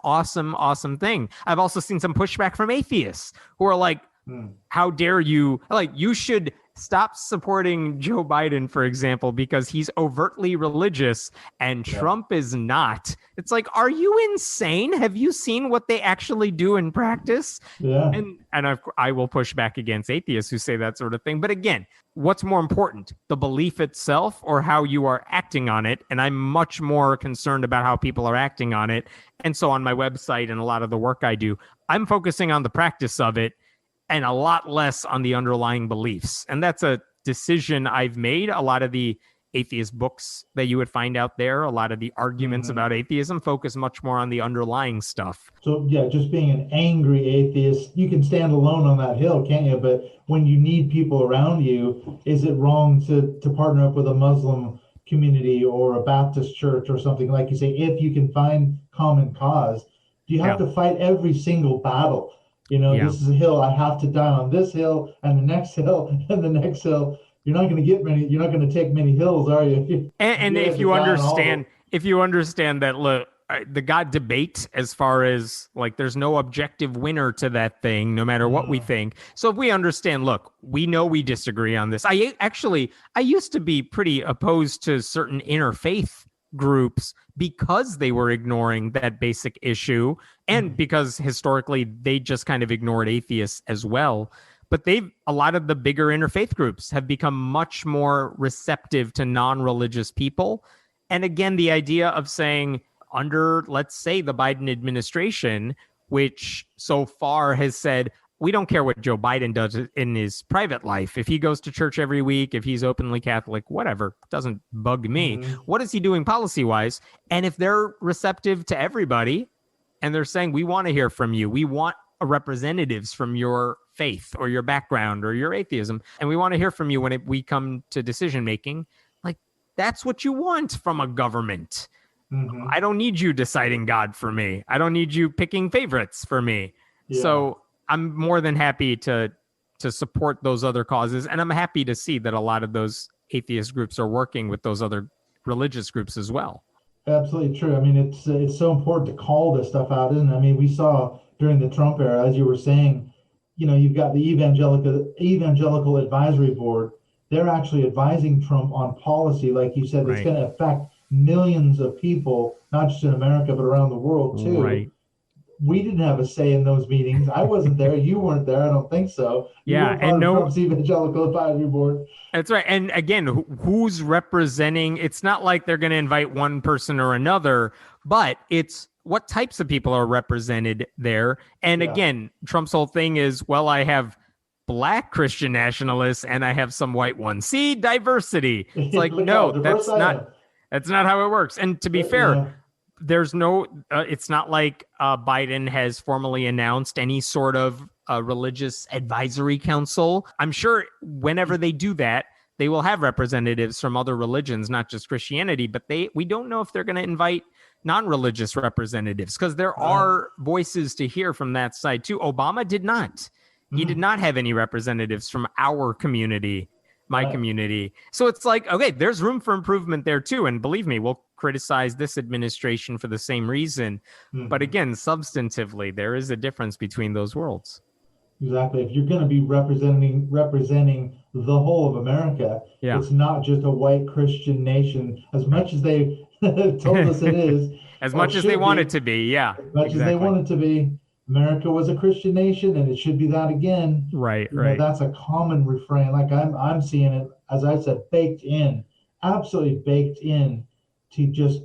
awesome, awesome thing. I've also seen some pushback from atheists who are like, how dare you? Like, you should stop supporting Joe Biden, for example, because he's overtly religious and Trump is not. It's like, are you insane? Have you seen what they actually do in practice? Yeah. And I will push back against atheists who say that sort of thing. But again, what's more important, the belief itself or how you are acting on it? And I'm much more concerned about how people are acting on it. And so on my website and a lot of the work I do, I'm focusing on the practice of it and a lot less on the underlying beliefs. And that's a decision I've made. A lot of the atheist books that you would find out there, a lot of the arguments about atheism focus much more on the underlying stuff. So yeah, just being an angry atheist, you can stand alone on that hill, can't you? But when you need people around you, is it wrong to partner up with a Muslim community or a Baptist church or something, like you say, if you can find common cause? Do you have to fight every single battle? This is a hill. I have to die on this hill and the next hill and the next hill. You're not going to get many. You're not going to take many hills, are you? And if you understand that, look, the God debate, as far as like, there's no objective winner to that thing, no matter what we think. So if we understand, look, we know we disagree on this. I used to be pretty opposed to certain interfaith groups because they were ignoring that basic issue, and because historically they just kind of ignored atheists as well. But a lot of the bigger interfaith groups have become much more receptive to non-religious people. And again, the idea of saying under, let's say, the Biden administration, which so far has said, we don't care what Joe Biden does in his private life. If he goes to church every week, if he's openly Catholic, whatever, doesn't bug me. What is he doing policy-wise? And if they're receptive to everybody and they're saying, we want to hear from you, we want representatives from your faith or your background or your atheism, and we want to hear from you when we come to decision-making, like, that's what you want from a government. I don't need you deciding God for me. I don't need you picking favorites for me. Yeah. So I'm more than happy to support those other causes. And I'm happy to see that a lot of those atheist groups are working with those other religious groups as well. Absolutely true. I mean, it's so important to call this stuff out, isn't it? I mean, we saw during the Trump era, as you were saying, you've got the Evangelical Advisory Board. They're actually advising Trump on policy, like you said, that's going to affect millions of people, not just in America, but around the world too. Right. We didn't have a say in those meetings. I wasn't there. You weren't there. I don't think so. And Trump's Evangelical Advisory Board. That's right. And again, who's representing? It's not like they're going to invite one person or another, but it's what types of people are represented there. And again, Trump's whole thing is, well, I have Black Christian nationalists and I have some white ones. See, diversity. It's like, no, that's not how it works. And to be fair, there's no, it's not like Biden has formally announced any sort of religious advisory council. I'm sure whenever they do that, they will have representatives from other religions, not just Christianity, but we don't know if they're going to invite non-religious representatives, because there are voices to hear from that side too. Obama did not. He did not have any representatives from our community, my community. So it's like, okay, there's room for improvement there too. And believe me, we'll criticize this administration for the same reason. But again, substantively, there is a difference between those worlds. Exactly. If you're going to be representing the whole of America, it's not just a white Christian nation, as much as they told us it is. As much as they want it to be, As much as they want it to be. America was a Christian nation, and it should be that again. Right. That's a common refrain. Like I'm seeing it, as I said, baked in, absolutely baked in to just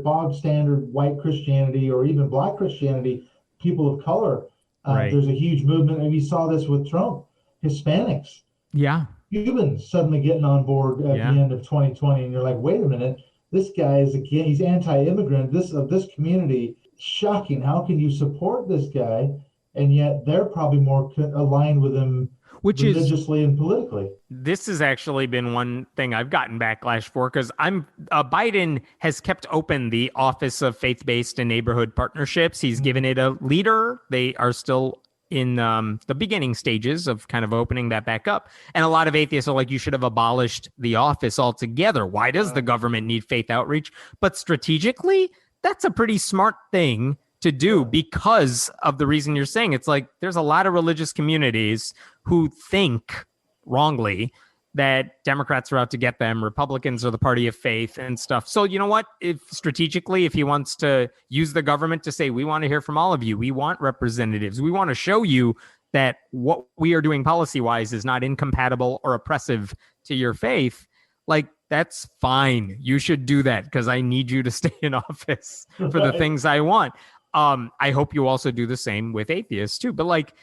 bog standard white Christianity, or even black Christianity, people of color. There's a huge movement, and we saw this with Trump, Hispanics. Yeah. Cubans suddenly getting on board at the end of 2020, and you're like, wait a minute, this guy he's anti-immigrant, of this community. Shocking. How can you support this guy, and yet they're probably more aligned with him religiously and politically? This has actually been one thing I've gotten backlash for, because Biden has kept open the Office of Faith-Based and Neighborhood Partnerships. He's given it a leader. They are still in the beginning stages of kind of opening that back up. And a lot of atheists are like, you should have abolished the office altogether. Why does the government need faith outreach? But strategically, that's a pretty smart thing to do, because of the reason you're saying. It's like there's a lot of religious communities who think wrongly that Democrats are out to get them, Republicans are the party of faith and stuff. So you know what? If strategically, if he wants to use the government to say, we want to hear from all of you, we want representatives, we want to show you that what we are doing policy-wise is not incompatible or oppressive to your faith, like, that's fine. You should do that, because I need you to stay in office for the things I want. I hope you also do the same with atheists too. But like,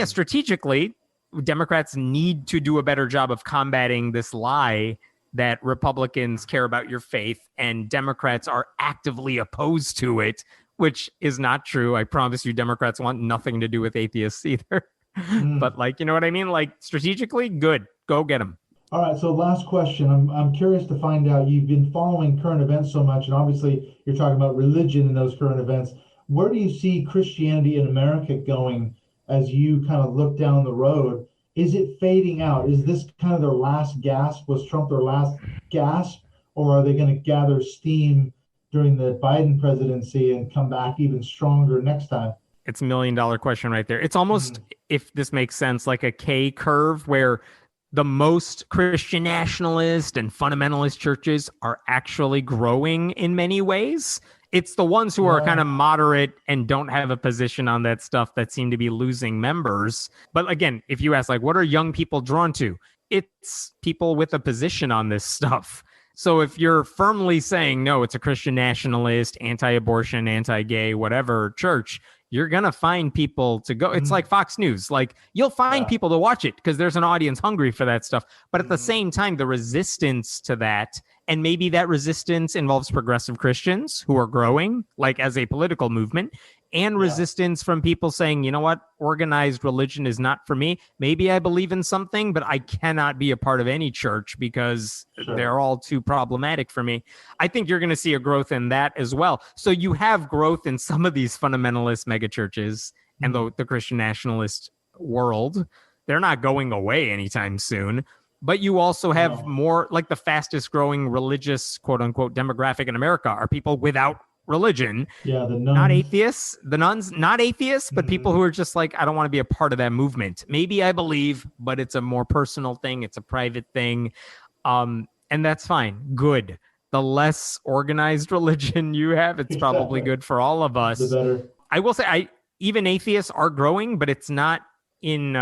strategically, Democrats need to do a better job of combating this lie that Republicans care about your faith and Democrats are actively opposed to it, which is not true. I promise you, Democrats want nothing to do with atheists either. But like, you know what I mean? Like, strategically, good. Go get them. All right, so last question. I'm curious to find out, you've been following current events so much, and obviously you're talking about religion in those current events. Where do you see Christianity in America going as you kind of look down the road? Is it fading out? Is this kind of their last gasp? Was Trump their last gasp? Or are they going to gather steam during the Biden presidency and come back even stronger next time? It's $1 million question right there. It's almost, if this makes sense, like a K curve, where the most Christian nationalist and fundamentalist churches are actually growing in many ways. It's the ones who are kind of moderate and don't have a position on that stuff that seem to be losing members. But again, if you ask, like, what are young people drawn to? It's people with a position on this stuff. So if you're firmly saying, no, it's a Christian nationalist, anti-abortion, anti-gay, whatever church, you're going to find people to go. It's like Fox News. Like, you'll find people to watch it because there's an audience hungry for that stuff. But at the same time, the resistance to that, and maybe that resistance involves progressive Christians who are growing, like as a political movement, and resistance from people saying, you know what, organized religion is not for me. Maybe I believe in something, but I cannot be a part of any church because they're all too problematic for me. I think you're going to see a growth in that as well. So you have growth in some of these fundamentalist megachurches and the Christian nationalist world. They're not going away anytime soon. But you also have more, like the fastest growing religious, quote unquote, demographic in America are people without religion. The nuns. Not atheists. The nuns, not atheists, but people who are just like, I don't want to be a part of that movement. Maybe I believe, but it's a more personal thing. It's a private thing. And that's fine. Good. The less organized religion you have, it's probably good for all of us. The better. I will say, even atheists are growing, but it's not in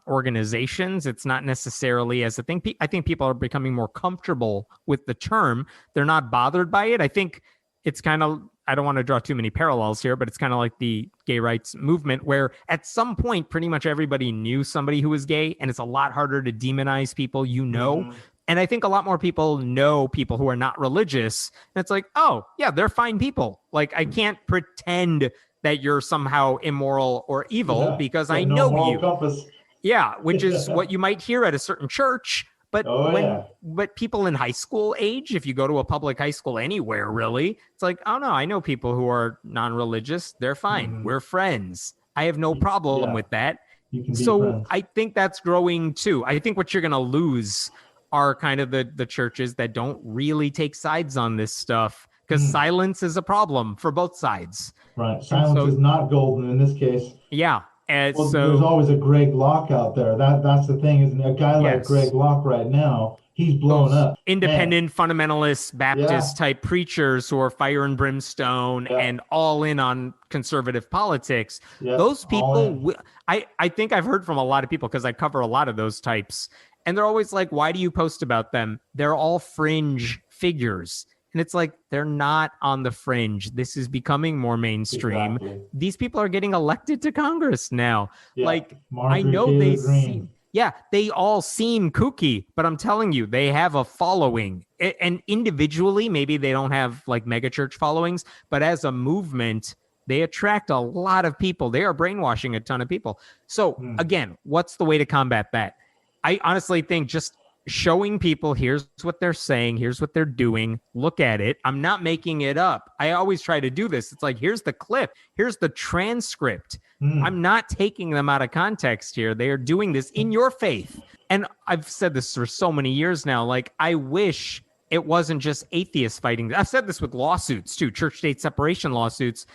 organizations. It's not necessarily as a thing. I think people are becoming more comfortable with the term. They're not bothered by it. I think it's kind of, I don't want to draw too many parallels here, but it's kind of like the gay rights movement, where at some point, pretty much everybody knew somebody who was gay, and it's a lot harder to demonize people, And I think a lot more people know people who are not religious. And it's like, oh, yeah, they're fine people. Like, I can't pretend that you're somehow immoral or evil because I know you. Compass. Yeah, which is what you might hear at a certain church. But Oh, yeah. but people in high school age, if you go to a public high school anywhere, really, it's like, oh no, I know people who are non-religious. They're fine. Mhm. We're friends. I have no problem Yeah. with that. You can be So friends. I think that's growing too. I think what you're going to lose are kind of the churches that don't really take sides on this stuff, because silence is a problem for both sides. Right. Silence is not golden in this case. Yeah. And Well, so there's always a Greg Locke out there. That's the thing, isn't it? A guy like Yes. Greg Locke right now, he's blown those up. independent fundamentalist Baptist type preachers who are fire and brimstone and all in on conservative politics. Yeah, Those all people, I think I've heard from a lot of people, because I cover a lot of those types, and they're always like, why do you post about them? They're all fringe figures. And it's like, they're not on the fringe. This is becoming more mainstream. Exactly. These people are getting elected to Congress now. Yeah. Like, Marjorie I know Taylor they Greene. seem, they all seem kooky, but I'm telling you, they have a following. And individually, maybe they don't have like megachurch followings, but as a movement, they attract a lot of people. They are brainwashing a ton of people. So again, what's the way to combat that? I honestly think just showing people, here's what they're saying, here's what they're doing, look at it. I'm not making it up. I always try to do this. It's like, here's the clip, here's the transcript. I'm not taking them out of context here. They are doing this in your faith. And I've said this for so many years now. Like, I wish it wasn't just atheists fighting. I've said this with lawsuits too, church state separation lawsuits.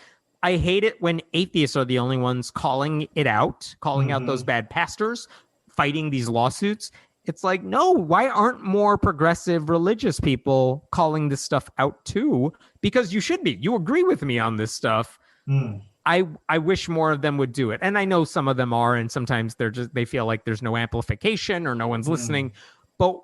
I hate it when atheists are the only ones calling it out, calling out those bad pastors, fighting these lawsuits. It's like, no, why aren't more progressive religious people calling this stuff out too? Because you should be. You agree with me on this stuff. I wish more of them would do it. And I know some of them are, and sometimes they feel like there's no amplification or no one's listening. But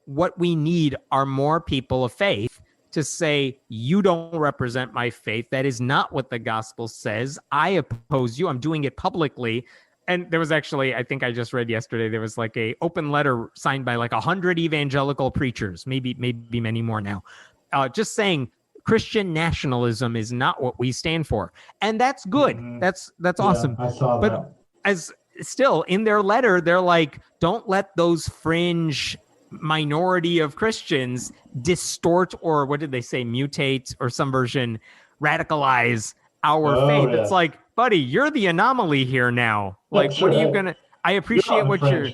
what we need are more people of faith to say, you don't represent my faith. That is not what the gospel says. I oppose you. I'm doing it publicly. And there was actually, I think I just read yesterday, there was like a open letter signed by like 100 evangelical preachers, maybe many more now, just saying Christian nationalism is not what we stand for. And that's good. That's awesome. I saw but that. as still in their letter, they're like, don't let those fringe minority of Christians distort, or what did they say, mutate, or some version, radicalize our faith. It's like, buddy, you're the anomaly here now. Like, That's what right. are you gonna? I appreciate what you're.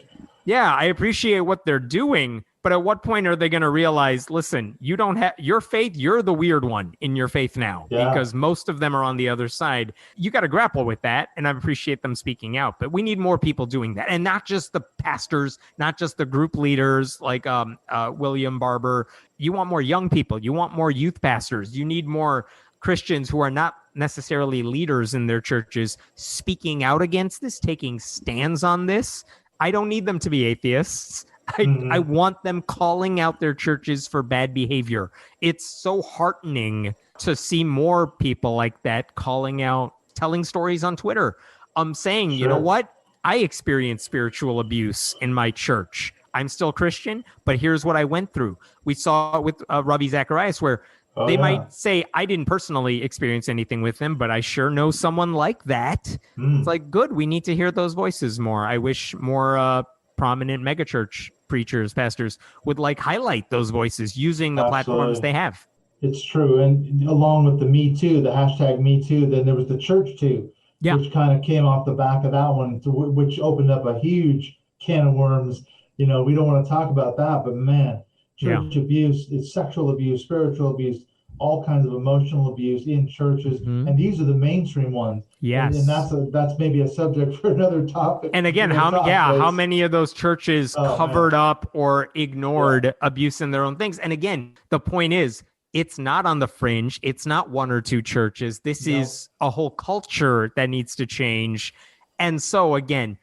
Yeah, I appreciate what they're doing, but at what point are they going to realize, listen, you don't have your faith, you're the weird one in your faith now, because most of them are on the other side. You got to grapple with that, and I appreciate them speaking out, but we need more people doing that, and not just the pastors, not just the group leaders like William Barber. You want more young people. You want more youth pastors. You need more Christians who are not necessarily leaders in their churches speaking out against this, taking stands on this. I don't need them to be atheists. I want them calling out their churches for bad behavior. It's so heartening to see more people like that calling out, telling stories on Twitter. I'm saying, you know what? I experienced spiritual abuse in my church. I'm still Christian, but here's what I went through. We saw it with Ravi Zacharias, where they might say, I didn't personally experience anything with him, but I sure know someone like that. It's like, good. We need to hear those voices more. I wish more prominent megachurch preachers, pastors would like highlight those voices using the platforms they have. It's true. And along with the Me Too, the hashtag Me Too, then there was the Church Too, which kind of came off the back of that one, which opened up a huge can of worms. You know, we don't want to talk about that, but man, church abuse, it's sexual abuse, spiritual abuse, all kinds of emotional abuse in churches, and these are the mainstream ones. Yes, and that's maybe a subject for another topic. And again, how many of those churches covered up or ignored abuse in their own things? And again, the point is, it's not on the fringe. It's not one or two churches. This is a whole culture that needs to change. And so again,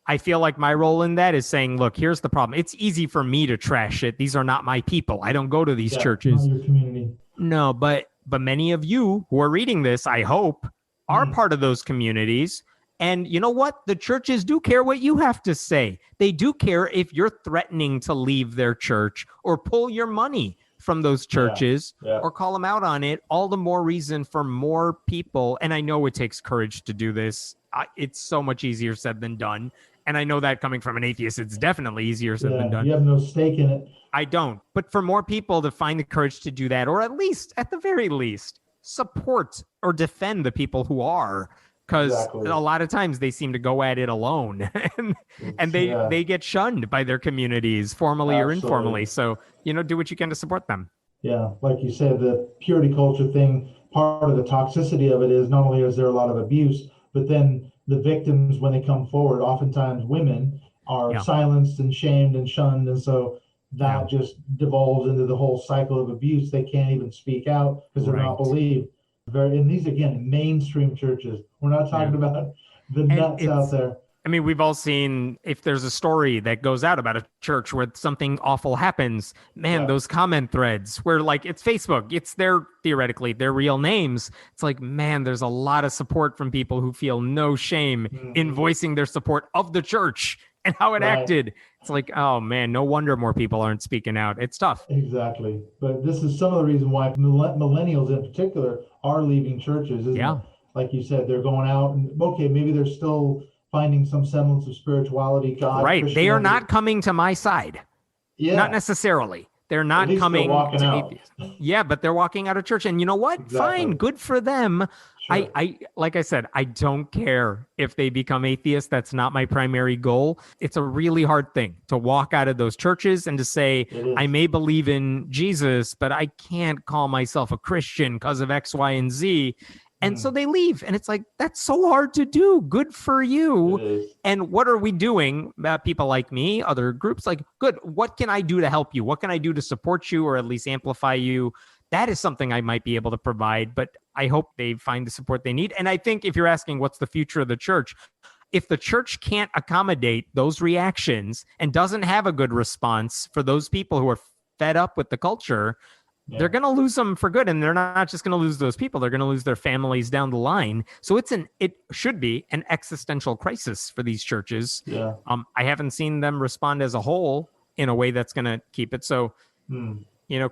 I feel like my role in that is saying, look, here's the problem. It's easy for me to trash it. These are not my people. I don't go to these churches. Not your community. No, but many of you who are reading this, I hope, are part of those communities. And you know what? The churches do care what you have to say. They do care if you're threatening to leave their church or pull your money from those churches or call them out on it. All the more reason for more people. And I know it takes courage to do this. It's so much easier said than done. And I know that coming from an atheist, it's definitely easier said than done. You have no stake in it. I don't. But for more people to find the courage to do that, or at the very least, support or defend the people who are, because a lot of times they seem to go at it alone and they get shunned by their communities, formally or informally. So, do what you can to support them. Yeah, like you said, the purity culture thing, part of the toxicity of it is not only is there a lot of abuse, but then the victims, when they come forward, oftentimes women are silenced and shamed and shunned. And so that just devolves into the whole cycle of abuse. They can't even speak out because they're not believed. And these, again, mainstream churches. We're not talking about the nuts out there. I mean, we've all seen, if there's a story that goes out about a church where something awful happens, man, those comment threads where like it's Facebook, it's theoretically their real names. It's like, man, there's a lot of support from people who feel no shame in voicing their support of the church and how it acted. It's like, oh man, no wonder more people aren't speaking out. It's tough. Exactly. But this is some of the reason why millennials in particular are leaving churches. Isn't it? Like you said, they're going out and okay, maybe they're still finding some semblance of spirituality, God. Right. They are not coming to my side. Yeah. Not necessarily. They're not coming to atheists. Yeah, but they're walking out of church. And you know what? Fine. Good for them. Sure. I like I said, I don't care if they become atheists. That's not my primary goal. It's a really hard thing to walk out of those churches and to say, I may believe in Jesus, but I can't call myself a Christian because of X, Y, and Z. And so they leave. And it's like, that's so hard to do. Good for you. And what are we doing? People like me, other groups, like, good. What can I do to help you? What can I do to support you or at least amplify you? That is something I might be able to provide, but I hope they find the support they need. And I think if you're asking what's the future of the church, if the church can't accommodate those reactions and doesn't have a good response for those people who are fed up with the culture, they're going to lose them for good. And they're not just going to lose those people. They're going to lose their families down the line. So it should be an existential crisis for these churches. Yeah. I haven't seen them respond as a whole in a way that's going to keep it. So,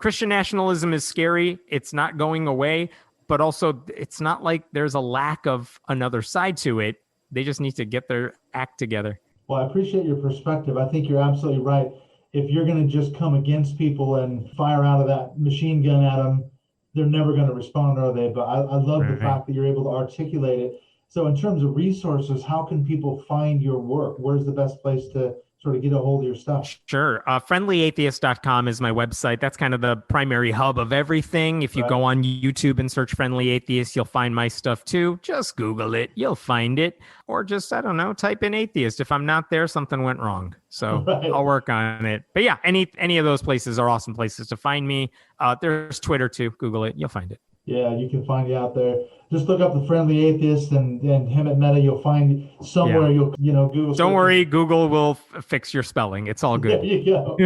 Christian nationalism is scary. It's not going away, but also it's not like there's a lack of another side to it. They just need to get their act together. Well, I appreciate your perspective. I think you're absolutely right. If you're going to just come against people and fire out of that machine gun at them, they're never going to respond, are they? But I love the fact that you're able to articulate it. So in terms of resources, how can people find your work? Where's the best place to sort of get a hold of your stuff? Sure. FriendlyAtheist.com is my website. That's kind of the primary hub of everything. If you go on YouTube and search Friendly Atheist, you'll find my stuff too. Just Google it. You'll find it. Or just, I don't know, type in atheist. If I'm not there, something went wrong. So I'll work on it. But yeah, any of those places are awesome places to find me. There's Twitter too. Google it. You'll find it. Yeah, you can find it out there. Just look up the Friendly Atheist and Hemant Mehta. You'll find somewhere. You'll Google. Don't worry, Google will fix your spelling. It's all good. There you go.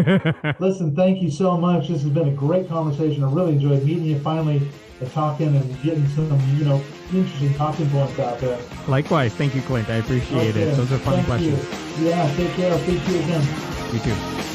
Listen, thank you so much. This has been a great conversation. I really enjoyed meeting you finally, and talking and getting some interesting talking points out there. Likewise, thank you, Clint. I appreciate it. Those are fun questions. Yeah, take care. I'll speak to you again. You too.